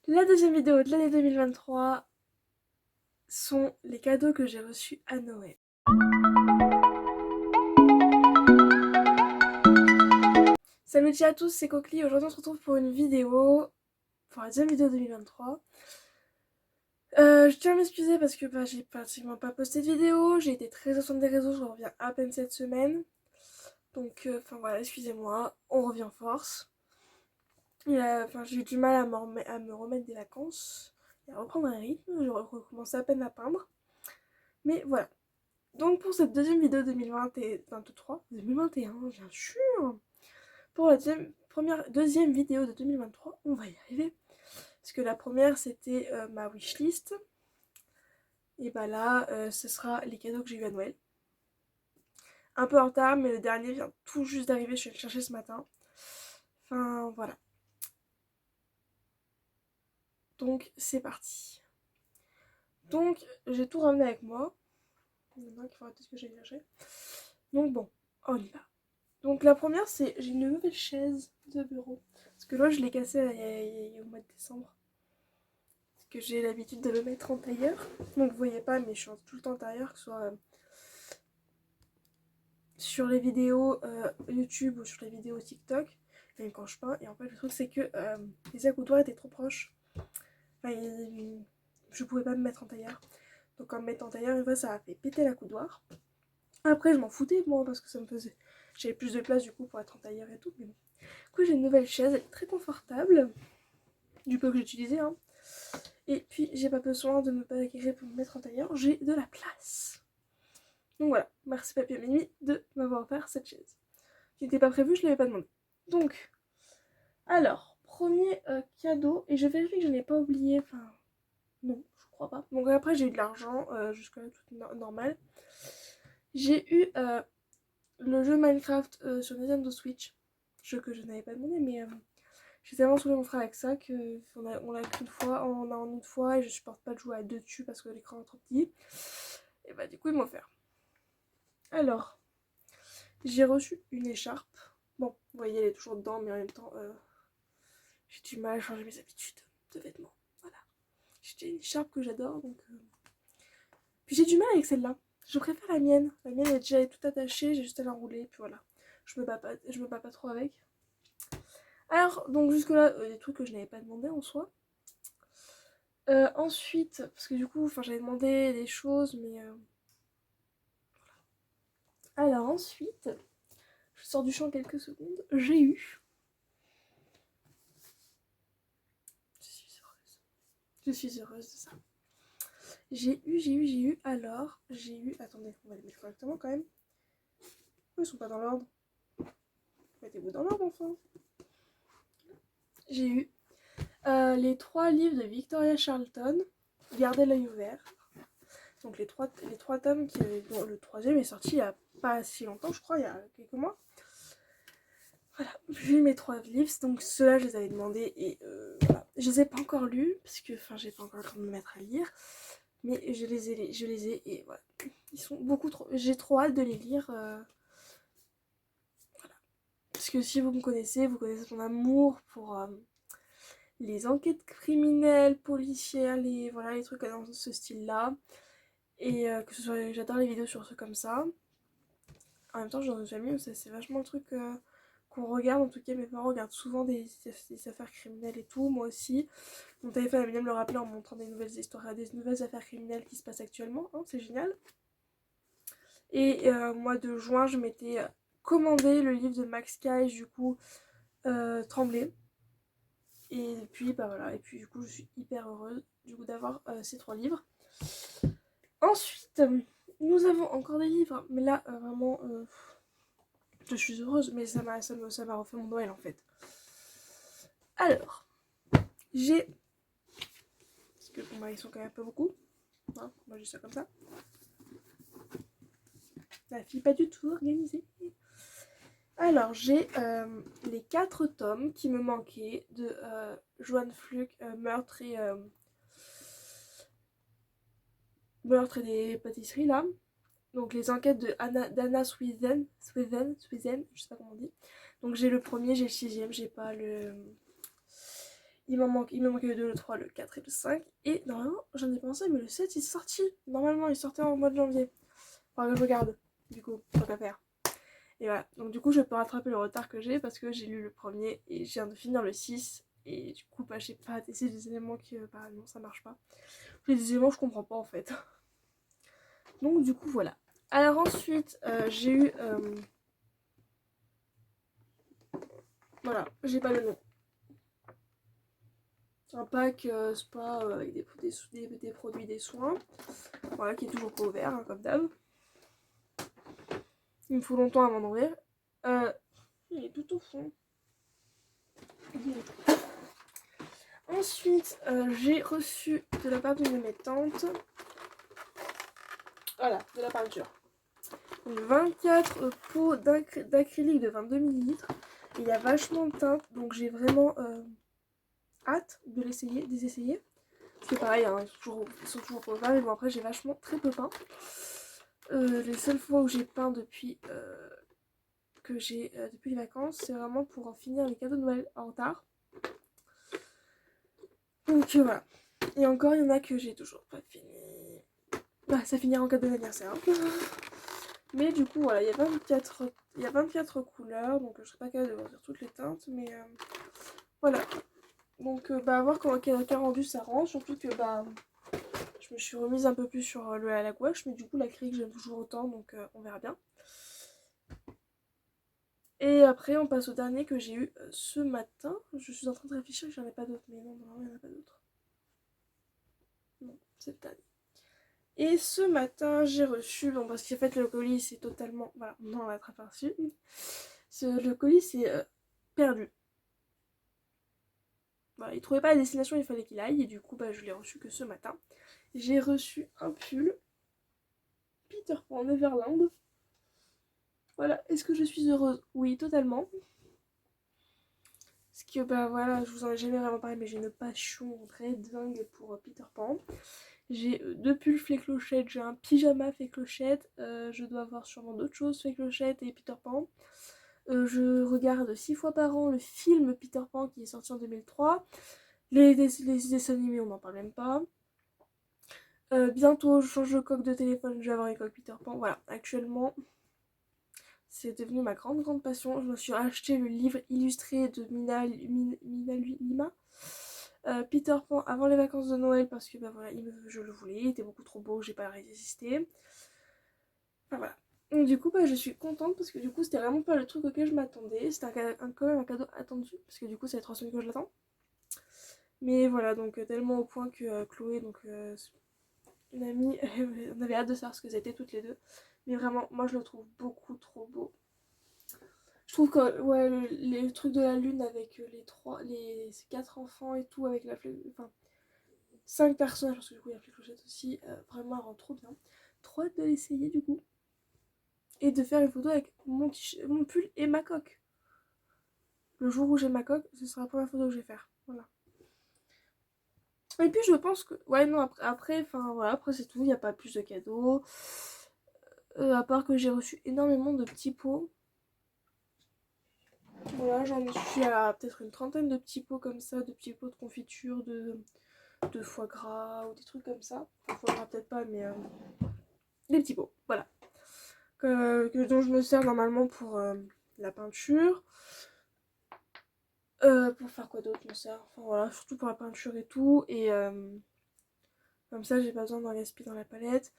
La deuxième vidéo de l'année 2023 sont les cadeaux que j'ai reçus à Noël. Salut à tous, c'est Coquely. Aujourd'hui on se retrouve pour une vidéo, pour la deuxième vidéo 2023. Je tiens à m'excuser parce que j'ai pratiquement pas posté de vidéo, j'ai été très absente des réseaux, je reviens à peine cette semaine. Donc voilà, excusez-moi, on revient en force. J'ai eu du mal à me remettre des vacances et à reprendre un rythme, je recommence à peine à peindre. Mais voilà. Donc pour cette deuxième vidéo 2023, 2021 bien sûr, pour la deuxième vidéo de 2023, on va y arriver. Parce que la première c'était ma wishlist. Et bah là, ce sera les cadeaux que j'ai eu à Noël. Un peu en retard, mais le dernier vient tout juste d'arriver, je suis allée le chercher ce matin. Enfin voilà. Donc c'est parti. Donc j'ai tout ramené avec moi. Maintenant qu'il faut arrêter ce que j'ai cherché. Donc bon, on y va. Donc la première c'est j'ai une nouvelle chaise de bureau. Parce que là je l'ai cassée au mois de décembre. Parce que j'ai l'habitude de le mettre en tailleur. Donc vous voyez pas mais je suis tout le temps en tailleur, que ce soit sur les vidéos YouTube ou sur les vidéos TikTok. Même quand je peins. Et en fait le truc c'est que les accoudoirs étaient trop proches. Enfin, je pouvais pas me mettre en tailleur. Donc en me mettant en tailleur, ça a fait péter l'accoudoir. Après je m'en foutais moi parce que ça me faisait... J'avais plus de place du coup pour être en tailleur et tout. Mais bon. Du coup j'ai une nouvelle chaise, elle est très confortable. Du peu que j'utilisais hein. Et puis j'ai pas besoin de me bagarrer pour me mettre en tailleur, j'ai de la place. Donc voilà, merci Papy Mimi de m'avoir offert cette chaise. Qui n'était pas prévue, je l'avais pas demandé. Donc, alors, premier cadeau, et je vérifie que je n'ai pas oublié, enfin, non, je crois pas. Donc après j'ai eu de l'argent, jusque-là tout normal. J'ai eu le jeu Minecraft sur Nintendo Switch, jeu que je n'avais pas demandé, mais j'ai tellement saoulé mon frère avec ça on l'a qu'une fois, on a en une fois et je supporte pas de jouer à deux dessus parce que l'écran est trop petit. Et bah du coup ils m'ont offert. Alors, j'ai reçu une écharpe. Bon, vous voyez elle est toujours dedans mais en même temps j'ai du mal à changer mes habitudes de vêtements. Voilà. J'ai une écharpe que j'adore donc... Puis j'ai du mal avec celle-là. Je préfère la mienne. La mienne est déjà tout attachée, j'ai juste à l'enrouler puis voilà. Je me bats pas trop avec. Alors, donc jusque-là, des trucs que je n'avais pas demandé en soi. Ensuite, parce que du coup, j'avais demandé des choses, mais... Alors ensuite, je sors du champ quelques secondes, j'ai eu... Je suis heureuse de ça. Attendez, on va les mettre correctement quand même. Ils sont pas dans l'ordre. Mettez-vous dans l'ordre enfin. J'ai eu les 3 livres de Victoria Charlton, Gardez l'œil ouvert. Donc les trois tomes, dont le troisième est sorti il y a pas si longtemps, je crois, il y a quelques mois. Voilà, j'ai eu mes 3 livres, donc ceux-là je les avais demandés et voilà. Je les ai pas encore lus, parce que j'ai pas encore le temps de me mettre à lire. Mais je les ai et voilà. Ils sont beaucoup trop... J'ai trop hâte de les lire. Voilà. Parce que si vous me connaissez, vous connaissez mon amour pour les enquêtes criminelles, policières, les trucs dans ce style-là. Et que ce soit... J'adore les vidéos sur ceux comme ça. En même temps, j'en ai jamais, c'est vachement le truc qu'on regarde. En tout cas, mes parents regardent souvent des affaires criminelles et tout. Moi aussi. Mon téléphone aime bien me le rappeler en montrant des nouvelles histoires, des nouvelles affaires criminelles qui se passent actuellement. Hein, c'est génial. Et mois de juin, je m'étais commandé le livre de Max Kay, du coup, Trembler. Et puis, bah voilà. Et puis, du coup, je suis hyper heureuse du coup d'avoir ces 3 livres. Ensuite, nous avons encore des livres. Mais là, vraiment... je suis heureuse, mais ça m'a refait mon Noël en fait. Alors, j'ai... Parce que bon, ils sont quand même pas beaucoup. Hein, moi j'ai ça comme ça. La fille pas du tout organisée. Alors, j'ai les 4 tomes qui me manquaient de Joanne Fluke, Meurtre et des pâtisseries là. Donc les enquêtes d'Anna Swithen, je sais pas comment on dit. Donc j'ai le premier, j'ai le 6ème, j'ai pas le Il me manquait le 2, le 3, le 4 et le 5. Et normalement, j'en ai pensé, mais le 7 il est sorti. Normalement, il sortait en mois de janvier. Enfin, que je regarde, du coup, tant qu'à faire. Et voilà, donc du coup, je peux rattraper le retard que j'ai parce que j'ai lu le premier et je viens de finir le 6. Et du coup, bah, j'ai pas testé des éléments qui, bah non, ça marche pas. J'ai des éléments que je comprends pas en fait. Donc du coup, voilà. Alors ensuite, j'ai eu... voilà, j'ai pas le nom. Un pack spa avec des produits, des soins. Voilà, qui est toujours pas ouvert, hein, comme d'hab. Il me faut longtemps avant d'ouvrir. Il est tout au fond. Ensuite, j'ai reçu de la part d'une de mes tantes, voilà, de la peinture. Donc 24 pots d'acrylique de 22 millilitres. Il y a vachement de teintes, donc j'ai vraiment hâte de l'essayer, des essayer. Parce que pareil, hein, ils sont toujours pas ouverts, mais bon après j'ai vachement très peu peint. Les seules fois où j'ai peint depuis depuis les vacances, c'est vraiment pour en finir les cadeaux de Noël en retard. Donc voilà. Et encore, il y en a que j'ai toujours pas fini. Bah, ça finira en cadeau d'anniversaire. Hein. Mais du coup, voilà, il y a 24 couleurs, donc je serai pas capable de voir toutes les teintes, mais voilà. Donc, bah, à voir quel rendu ça rend, surtout que, bah, je me suis remise un peu plus sur le à la gouache, mais du coup, l'acrylique, j'aime toujours autant, donc on verra bien. Et après, on passe au dernier que j'ai eu ce matin. Je suis en train de réfléchir que j'en ai pas d'autres, mais non, il n'y en a pas d'autres. Non, c'est le dernier. Et ce matin, j'ai reçu, bon, parce qu'en fait, le colis, c'est totalement. Voilà, on en attrape un dessus. Le colis, c'est perdu. Voilà, il trouvait pas la destination, il fallait qu'il aille, et du coup, bah, je l'ai reçu que ce matin. J'ai reçu un pull Peter Pan Neverland. Voilà, est-ce que je suis heureuse? Oui, totalement. Parce que, bah voilà, je vous en ai jamais vraiment parlé, mais j'ai une passion très dingue pour Peter Pan. J'ai deux pulls fait clochette, j'ai un pyjama fait clochette, je dois avoir sûrement d'autres choses fait clochette et Peter Pan. Je regarde 6 fois par an le film Peter Pan qui est sorti en 2003. Les dessins animés, on n'en parle même pas. Bientôt, je change de coque de téléphone, je vais avoir une coque Peter Pan. Voilà, actuellement, c'est devenu ma grande passion. Je me suis acheté le livre illustré de Mina Lima. Peter Pan avant les vacances de Noël parce que bah voilà, je le voulais, il était beaucoup trop beau, j'ai pas résisté. Enfin voilà. Donc du coup bah je suis contente parce que du coup c'était vraiment pas le truc auquel je m'attendais. C'était quand même un cadeau attendu parce que du coup ça fait 3 semaines que je l'attends. Mais voilà, donc tellement au point que Chloé, donc une amie, on avait hâte de savoir ce que c'était toutes les deux. Mais vraiment, moi je le trouve beaucoup trop beau. Je trouve que ouais, les trucs de la lune avec les 4 enfants et tout, avec enfin 5 personnages, parce que du coup il y a plus clochette aussi, vraiment elle rend trop bien. Trop hâte de l'essayer du coup. Et de faire une photo avec mon pull et ma coque. Le jour où j'ai ma coque, ce sera la première photo que je vais faire. Voilà. Et puis je pense que. Ouais, non, enfin voilà, après c'est tout, il n'y a pas plus de cadeaux. À part que j'ai reçu énormément de petits pots. Voilà, j'en suis à peut-être une trentaine de petits pots comme ça, de petits pots de confiture, de foie gras ou des trucs comme ça. Enfin, foie gras peut-être pas, mais des petits pots, voilà. Dont je me sers normalement pour la peinture. Pour faire quoi d'autre, je me sers. Enfin voilà, surtout pour la peinture et tout. Et comme ça, j'ai pas besoin d'en gaspiller dans la palette.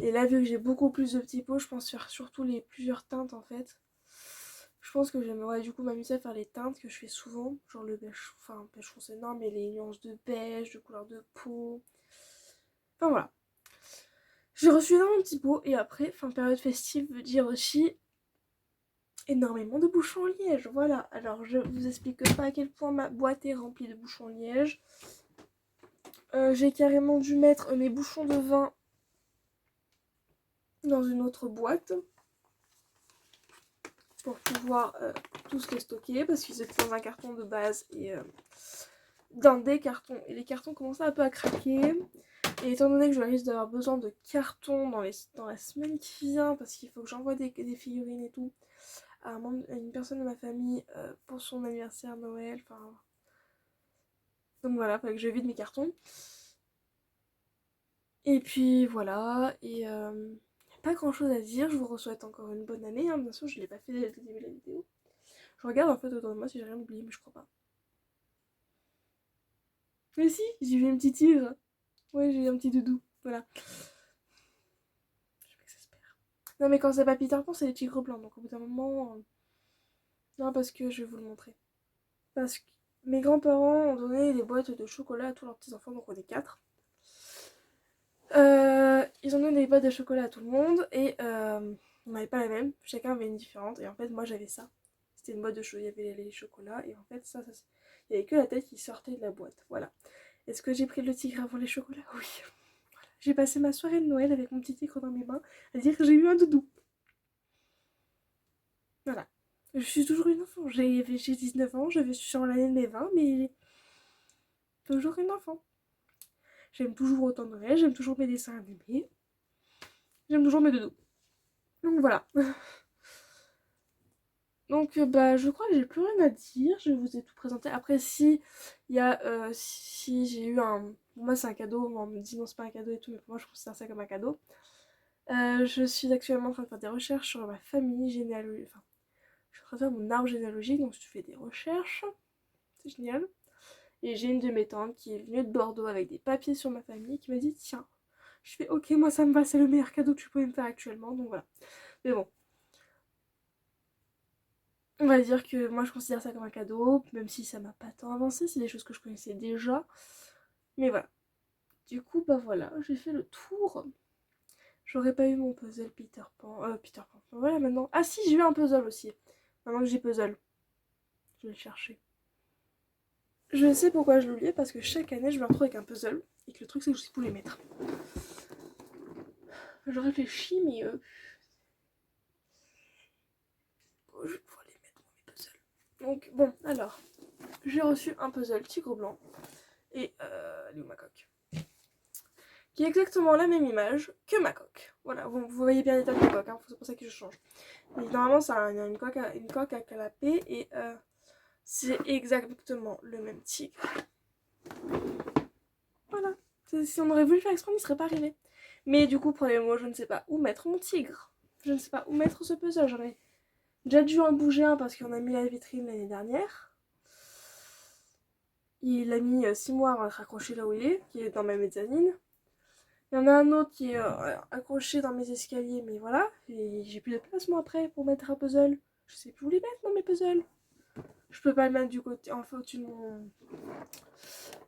Et là, vu que j'ai beaucoup plus de petits pots, je pense faire surtout les plusieurs teintes en fait. Je pense que j'aimerais du coup m'amuser à faire les teintes que je fais souvent. Genre le beige, enfin beige foncé non, mais les nuances de beige, de couleur de peau. Enfin voilà. J'ai reçu énormément de petits pots et après, fin période festive veut dire aussi énormément de bouchons en liège. Voilà, alors je vous explique pas à quel point ma boîte est remplie de bouchons en liège. J'ai carrément dû mettre mes bouchons de vin dans une autre boîte pour pouvoir tous les stocker parce qu'ils étaient dans un carton de base et dans des cartons. Et les cartons commençaient un peu à craquer. Et étant donné que je risque d'avoir besoin de cartons dans la semaine qui vient parce qu'il faut que j'envoie des figurines et tout à une personne de ma famille pour son anniversaire Noël, enfin Donc voilà, fallait que je vide mes cartons. Et puis voilà, et pas grand chose à dire, je vous souhaite encore une bonne année, hein. Bien sûr je l'ai pas fait dès le début de la vidéo. Je regarde en fait autour de moi si j'ai rien oublié, mais je crois pas. Mais si, j'ai vu un petit tigre. Ouais, j'ai un petit doudou, voilà. Je veux que ça se perd. Non mais quand c'est pas Peter Pan, c'est les tigres blancs, donc au bout d'un moment... Non, parce que je vais vous le montrer. Parce que mes grands-parents ont donné des boîtes de chocolat à tous leurs petits-enfants, donc on est 4. Ils ont donné des boîtes de chocolat à tout le monde et on n'avait pas la même, chacun avait une différente et en fait moi j'avais ça. C'était une boîte de chocolat, il y avait les chocolats et en fait il n'y avait que la tête qui sortait de la boîte, voilà. Est-ce que j'ai pris le tigre avant les chocolats? Oui. Voilà. J'ai passé ma soirée de Noël avec mon petit tigre dans mes mains à dire que j'ai eu un doudou. Voilà. Je suis toujours une enfant, j'ai 19 ans, je suis sur l'année de mes 20 mais toujours une enfant. J'aime toujours autant Noël, j'aime toujours mes dessins animés, j'aime toujours mes doudous. Donc voilà. Donc bah je crois que j'ai plus rien à dire, je vous ai tout présenté. Après si il y a si j'ai eu un. Pour moi c'est un cadeau, on me dit non c'est pas un cadeau et tout, mais pour moi je considère ça comme un cadeau. Je suis actuellement en train de faire des recherches sur ma famille généalogique. Enfin, je suis en train de faire mon arbre généalogique, donc je fais des recherches. C'est génial. Et j'ai une de mes tantes qui est venue de Bordeaux avec des papiers sur ma famille qui m'a dit tiens. Je fais ok moi ça me va, c'est le meilleur cadeau que tu pouvais me faire actuellement, donc voilà. Mais bon. On va dire que moi je considère ça comme un cadeau, même si ça m'a pas tant avancé, c'est des choses que je connaissais déjà. Mais voilà. Du coup, bah voilà, j'ai fait le tour. J'aurais pas eu mon puzzle Peter Pan. Peter Pan. Voilà maintenant. Ah si, j'ai eu un puzzle aussi. Maintenant que j'ai puzzle. Je vais le chercher. Je sais pourquoi je l'oubliais, parce que chaque année je me retrouve avec un puzzle. Et que le truc c'est que je sais plus les mettre. Je réfléchis, mais je vais pouvoir les mettre dans mes puzzles. Donc bon, alors. J'ai reçu un puzzle tigre blanc. Et elle est où ma coque? Qui est exactement la même image que ma coque. Voilà, vous voyez bien l'état de ma coque, hein, c'est pour ça que je change. Et normalement, ça a une coque à canapé et c'est exactement le même tigre. Voilà. Si on aurait voulu faire exprès, il ne serait pas arrivé. Mais du coup, prenez-moi, je ne sais pas où mettre mon tigre. Je ne sais pas où mettre ce puzzle. J'en ai déjà dû en bouger un parce qu'on a mis la vitrine l'année dernière. Il a mis 6 mois avant d'être accroché là où il est, qui est dans ma mezzanine. Il y en a un autre qui est accroché dans mes escaliers, mais voilà. Et j'ai plus de place moi après pour mettre un puzzle. Je sais plus où les mettre dans mes puzzles. Je peux pas le mettre du côté, enfin au-dessus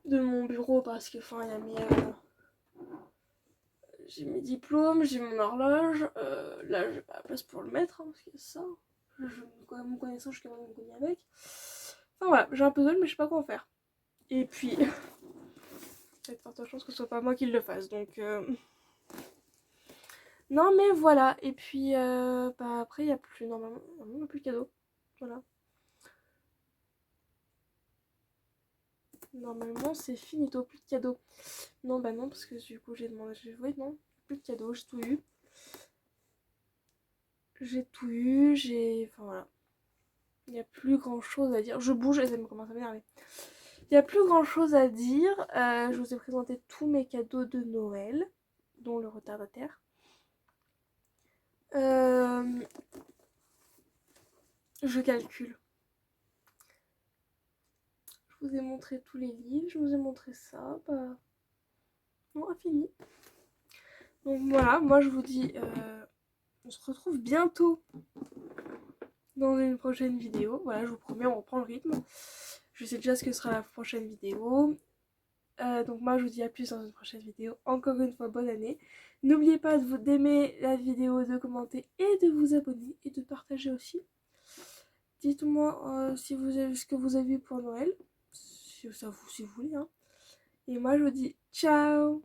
de mon bureau parce que enfin il y a j'ai mes diplômes, j'ai mon horloge. Là j'ai pas la place pour le mettre hein, parce que ça. Mon connaissance, je suis quand même connue avec. Enfin voilà, j'ai un puzzle mais je sais pas quoi en faire. Et puis, il y a de fortes chances que ce soit pas moi qui le fasse donc. Non mais voilà, et puis bah, après il n'y a plus, normalement, il n'y a plus de cadeaux. Voilà. Normalement c'est finito, plus de cadeaux. Non bah non, parce que du coup j'ai demandé, oui non, plus de cadeaux, j'ai tout eu. J'ai tout eu, enfin voilà. Il n'y a plus grand chose à dire. Je bouge et ça me commence à m'énerver. Il n'y a plus grand chose à dire. Je vous ai présenté tous mes cadeaux de Noël, dont le retardataire. Je calcule. Je vous ai montré tous les livres, je vous ai montré ça. Bah, non, fini. Donc voilà, moi je vous dis, on se retrouve bientôt dans une prochaine vidéo. Voilà, je vous promets, on reprend le rythme. Je sais déjà ce que sera la prochaine vidéo. Donc moi je vous dis à plus dans une prochaine vidéo. Encore une fois, bonne année. N'oubliez pas d'aimer la vidéo, de commenter et de vous abonner et de partager aussi. Dites-moi si vous avez ce que vous avez vu pour Noël. Si vous voulez. Hein. Et moi je vous dis ciao.